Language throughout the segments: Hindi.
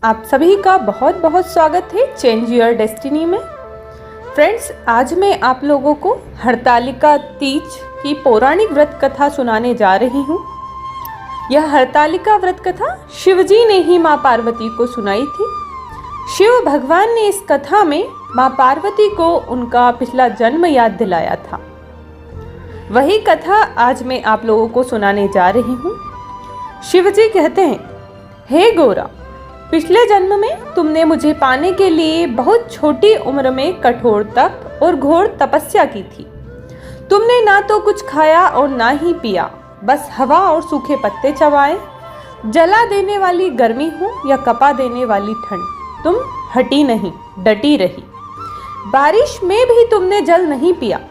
आप सभी का बहुत बहुत स्वागत है चेंज योर डेस्टिनी में। फ्रेंड्स, आज मैं आप लोगों को हरतालिका तीज की पौराणिक व्रत कथा सुनाने जा रही हूँ। यह हरतालिका व्रत कथा शिवजी ने ही माँ पार्वती को सुनाई थी। शिव भगवान ने इस कथा में माँ पार्वती को उनका पिछला जन्म याद दिलाया था। वही कथा आज मैं आप लोगों को सुनाने जा रही हूँ। शिवजी कहते हैं, हे गौरा, पिछले जन्म में तुमने मुझे पाने के लिए बहुत छोटी उम्र में कठोर तप और घोर तपस्या की थी। तुमने ना तो कुछ खाया और ना ही पिया, बस हवा और सूखे पत्ते चबाए। जला देने वाली गर्मी हो या कपा देने वाली ठंड, तुम हटी नहीं, डटी रही। बारिश में भी तुमने जल नहीं पिया।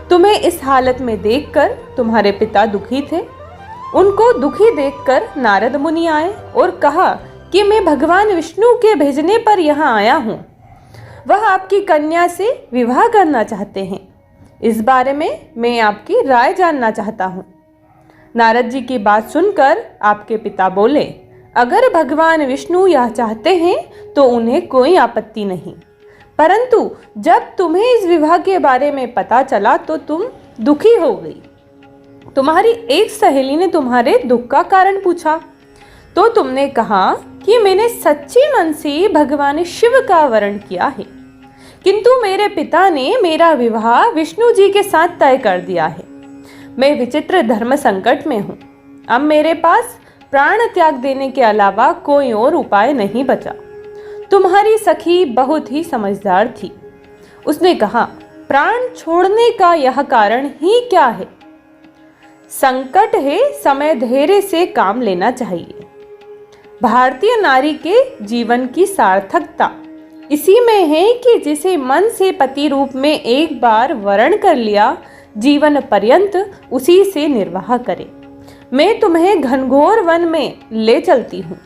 तुम्हें इस हालत में देखकर तुम्हारे पिता दुखी थे। उनको दुखी देखकर नारद मुनि आए और कहा कि मैं भगवान विष्णु के भेजने पर यहाँ आया हूँ। वह आपकी कन्या से विवाह करना चाहते हैं। इस बारे में मैं आपकी राय जानना चाहता हूँ। नारद जी की बात सुनकर आपके पिता बोले, अगर भगवान विष्णु यह चाहते हैं तो उन्हें कोई आपत्ति नहीं, परंतु जब तुम्हें इस विवाह के बारे में पता चला तो तुम दुखी हो गई। तुम्हारी एक सहेली ने तुम्हारे दुख का कारण पूछा तो तुमने कहा कि मैंने सच्चे मन से भगवान शिव का वरण किया है, किंतु मेरे पिता ने मेरा विवाह विष्णु जी के साथ तय कर दिया है। मैं विचित्र धर्म संकट में हूँ। अब मेरे पास प्राण त्याग देने के अलावा कोई और उपाय नहीं बचा। तुम्हारी सखी बहुत ही समझदार थी। उसने कहा, प्राण छोड़ने का यह कारण ही क्या है? संकट है, समय धैर्य से काम लेना चाहिए। भारतीय नारी के जीवन की सार्थकता इसी में है कि जिसे मन से पति रूप में एक बार वरण कर लिया, जीवन पर्यंत उसी से निर्वाह करे। मैं तुम्हें घनघोर वन में ले चलती हूँ,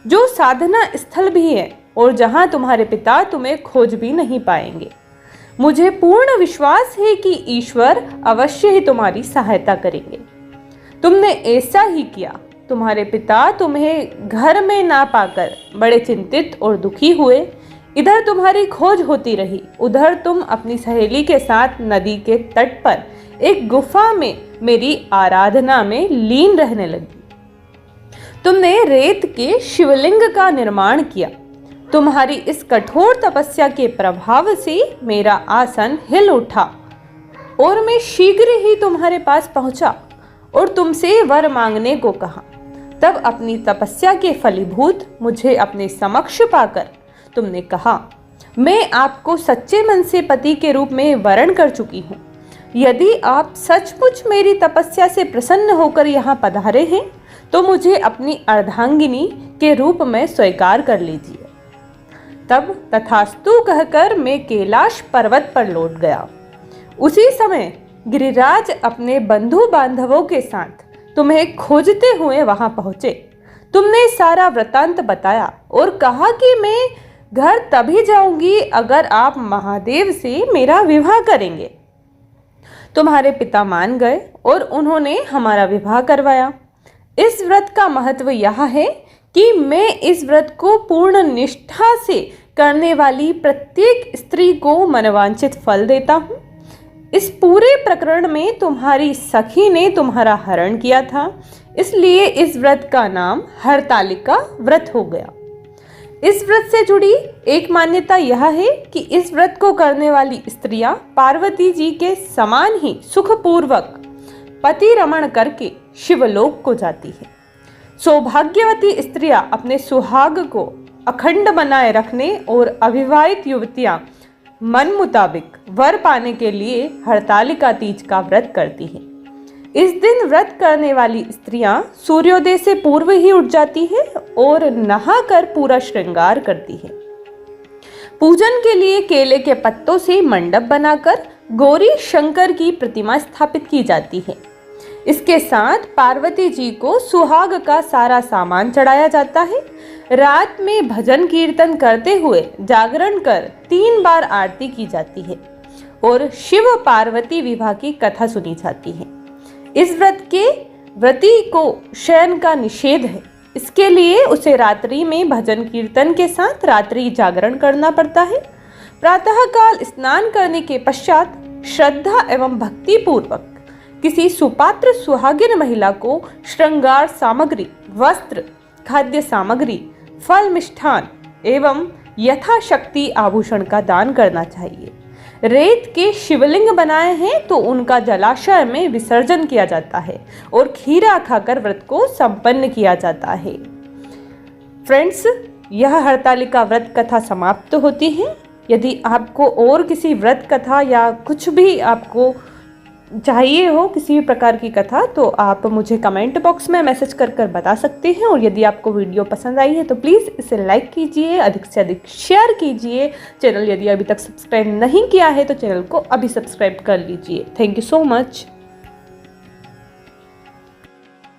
जो साधना स्थल भी है और जहाँ तुम्हारे पिता तुम्हें खोज भी नहीं पाएंगे। मुझे पूर्ण विश्वास है कि ईश्वर अवश्य ही तुम्हारी सहायता करेंगे। तुमने ऐसा ही किया। तुम्हारे पिता तुम्हें घर में ना पाकर बड़े चिंतित और दुखी हुए। इधर तुम्हारी खोज होती रही, उधर तुम अपनी सहेली के साथ नदी के तट पर एक गुफा में मेरी आराधना में लीन रहने लगी। तुमने रेत के शिवलिंग का निर्माण किया। तुम्हारी इस कठोर तपस्या के प्रभाव से मेरा आसन हिल उठा और मैं शीघ्र ही तुम्हारे पास पहुंचा और तुमसे वर मांगने को कहा। तब अपनी तपस्या के फलीभूत मुझे अपने समक्ष पाकर तुमने कहा, मैं आपको सच्चे मन से पति के रूप में वरण कर चुकी हूँ। यदि आप सचमुच मेरी तपस्या से प्रसन्न होकर यहाँ पधारे हैं तो मुझे अपनी अर्धांगिनी के रूप में स्वीकार कर लीजिए। तब तथास्तु कहकर मैं कैलाश पर्वत पर लौट गया। उसी समय गिरिराज अपने बंधु बांधवों के साथ तुम्हें खोजते हुए वहां पहुंचे। तुमने सारा वृतांत बताया और कहा कि मैं घर तभी जाऊंगी अगर आप महादेव से मेरा विवाह करेंगे। तुम्हारे पिता मान गए और उन्होंने हमारा विवाह करवाया। इस व्रत का महत्व यह है कि मैं इस व्रत को पूर्ण निष्ठा से करने वाली प्रत्येक स्त्री को मनवांछित फल देता हूँ। इस पूरे प्रकरण में तुम्हारी सखी ने तुम्हारा हरण किया था, इसलिए इस व्रत का नाम हरतालिका व्रत हो गया। इस व्रत से जुड़ी एक मान्यता यह है कि इस व्रत को करने वाली स्त्रियां पार्वती जी के समान ही सुखपूर्वक पति रमण करके शिवलोक को जाती है। सौभाग्यवती स्त्रियां अपने सुहाग को अखंड बनाए रखने और अविवाहित युवतियां मन मुताबिक वर पाने के लिए हरतालिका तीज का व्रत करती हैं। इस दिन व्रत करने वाली स्त्रियां सूर्योदय से पूर्व ही उठ जाती हैं और नहाकर पूरा श्रृंगार करती हैं। पूजन के लिए केले के पत्तों से मंडप बनाकर गौरी शंकर की प्रतिमा स्थापित की जाती है। इसके साथ पार्वती जी को सुहाग का सारा सामान चढ़ाया जाता है। रात में भजन कीर्तन करते हुए जागरण कर 3 बार आरती की जाती है और शिव पार्वती विवाह की कथा सुनी जाती है। इस व्रत के व्रती को शयन का निषेध है। इसके लिए उसे रात्रि में भजन कीर्तन के साथ रात्रि जागरण करना पड़ता है। प्रातःकाल स्नान करने के पश्चात श्रद्धा एवं भक्ति पूर्वक किसी सुपात्र सुहागिन महिला को श्रृंगार सामग्री, वस्त्र, खाद्य सामग्री, फल, मिष्ठान एवं यथाशक्ति आभूषण का दान करना चाहिए। रेत के शिवलिंग बनाए हैं तो उनका जलाशय में विसर्जन किया जाता है और खीरा खाकर व्रत को संपन्न किया जाता है। फ्रेंड्स, यह हरतालिका व्रत कथा समाप्त होती है। यदि आपको और किसी व्रत कथा या कुछ भी आपको चाहिए हो, किसी भी प्रकार की कथा, तो आप मुझे कमेंट बॉक्स में मैसेज कर कर बता सकते हैं। और यदि आपको वीडियो पसंद आई है तो प्लीज़ इसे लाइक कीजिए, अधिक से अधिक शेयर कीजिए। चैनल यदि अभी तक सब्सक्राइब नहीं किया है तो चैनल को अभी सब्सक्राइब कर लीजिए। Thank you so much.